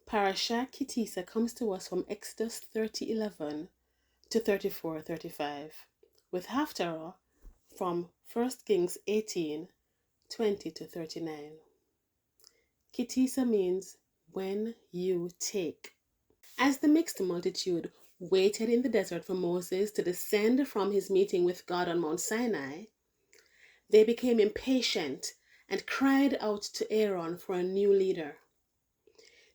Parashat Ki Tisa comes to us from Exodus 30:11 to 34:35, with Haftarah from 1 Kings 18:20 to 39. Ki Tisa means when you take. As the mixed multitude waited in the desert for Moses to descend from his meeting with God on Mount Sinai, they became impatient and cried out to Aaron for a new leader.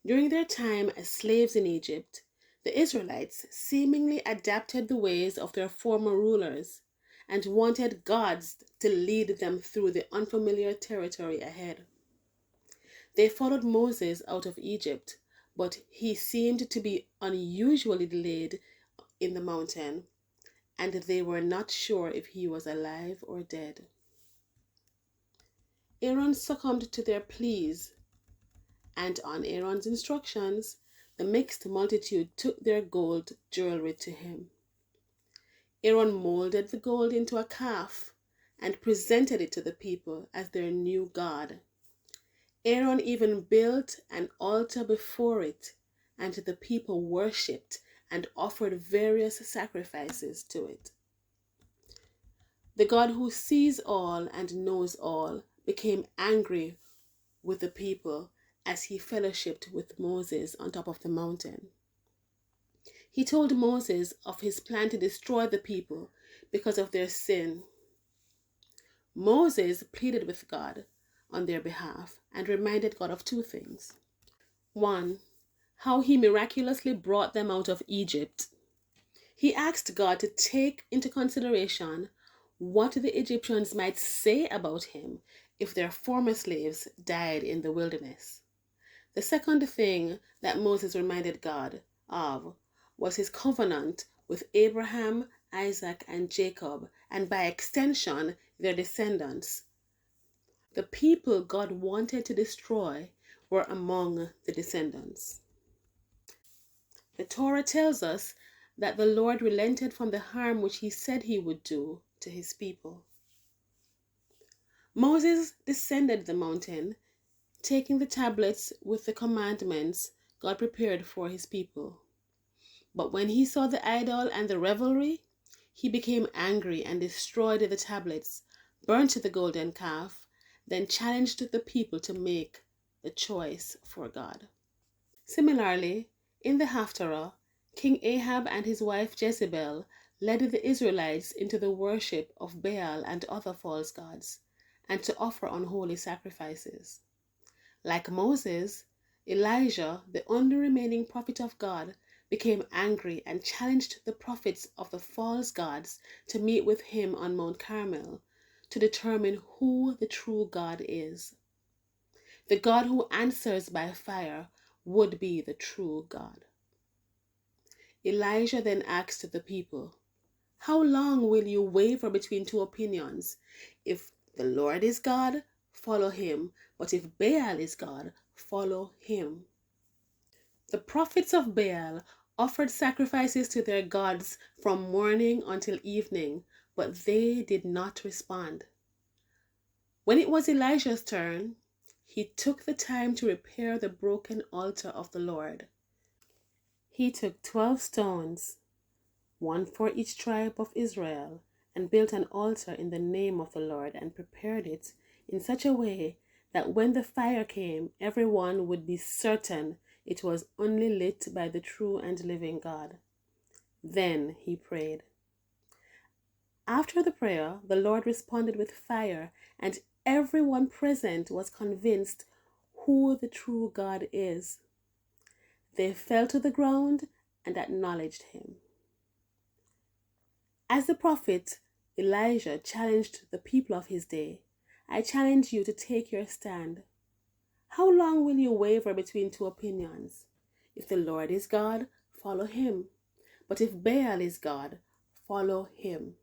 During their time as slaves in Egypt, the Israelites seemingly adapted the ways of their former rulers and wanted gods to lead them through the unfamiliar territory ahead. They followed Moses out of Egypt, but he seemed to be unusually delayed in the mountain, and they were not sure if he was alive or dead. Aaron succumbed to their pleas, and on Aaron's instructions, the mixed multitude took their gold jewelry to him. Aaron molded the gold into a calf and presented it to the people as their new god. Aaron even built an altar before it, and the people worshipped and offered various sacrifices to it. The God who sees all and knows all became angry with the people as he fellowshipped with Moses on top of the mountain. He told Moses of his plan to destroy the people because of their sin. Moses pleaded with God on their behalf and reminded God of two things. One, how he miraculously brought them out of Egypt. He asked God to take into consideration what the Egyptians might say about him if their former slaves died in the wilderness. The second thing that Moses reminded God of was his covenant with Abraham, Isaac, and Jacob, and by extension, their descendants. The people God wanted to destroy were among the descendants. The Torah tells us that the Lord relented from the harm which he said he would do to his people. Moses descended the mountain, taking the tablets with the commandments God prepared for his people. But when he saw the idol and the revelry, he became angry and destroyed the tablets, burnt the golden calf, then challenged the people to make the choice for God. Similarly, in the Haftarah, King Ahab and his wife Jezebel led the Israelites into the worship of Baal and other false gods, and to offer unholy sacrifices. Like Moses, Elijah, the only remaining prophet of God, became angry and challenged the prophets of the false gods to meet with him on Mount Carmel to determine who the true God is. The God who answers by fire would be the true God. Elijah then asked the people, "How long will you waver between two opinions? If the Lord is God, follow him, but if Baal is God, follow him." The prophets of Baal offered sacrifices to their gods from morning until evening, but they did not respond. When it was Elijah's turn, he took the time to repair the broken altar of the Lord. He took 12 stones, one for each tribe of Israel, and built an altar in the name of the Lord and prepared it in such a way that when the fire came, everyone would be certain it was only lit by the true and living God. Then he prayed. After the prayer, the Lord responded with fire, and everyone present was convinced who the true God is. They fell to the ground and acknowledged him. As the prophet Elijah challenged the people of his day, I challenge you to take your stand. How long will you waver between two opinions? If the Lord is God, follow him. But if Baal is God, follow him.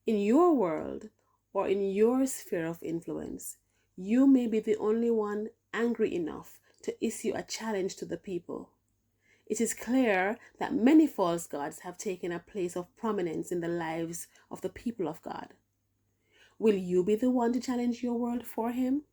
In your world or in your sphere of influence, you may be the only one angry enough to issue a challenge to the people. It is clear that many false gods have taken a place of prominence in the lives of the people of God. Will you be the one to challenge your world for him?